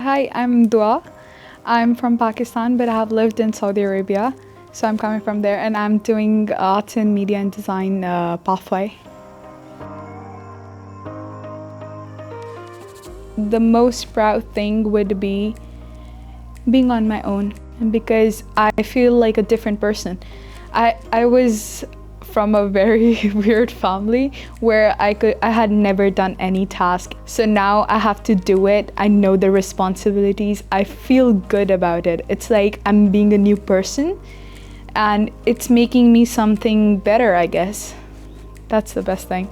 Hi, I'm Dua. I'm from Pakistan, but I have lived in Saudi Arabia. So I'm coming from there, and I'm doing arts and media and design pathway. The most proud thing would be being on my own, because I feel like a different person. I was from a very weird family where I had never done any task. So now I have to do it. I know the responsibilities. I feel good about it. It's like I'm being a new person, and it's making me something better, I guess. That's the best thing.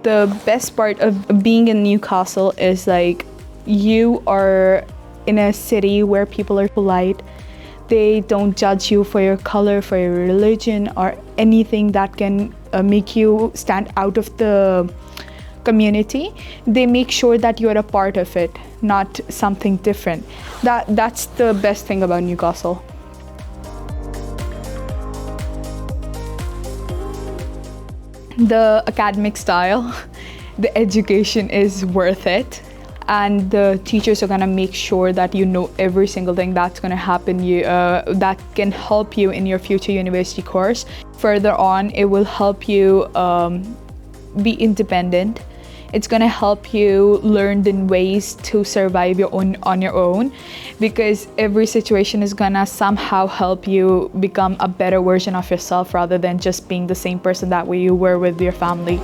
The best part of being in Newcastle is like you are in a city where people are polite. They don't judge you for your color, for your religion, or anything that can make you stand out of the community. They make sure that you're a part of it, not something different. That's the best thing about Newcastle. The academic style, the education is worth it, and the teachers are gonna make sure that you know every single thing that's gonna happen that can help you in your future university course. Further on, it will help you be independent. It's gonna help you learn the ways to survive on your own, because every situation is gonna somehow help you become a better version of yourself rather than just being the same person that way you were with your family.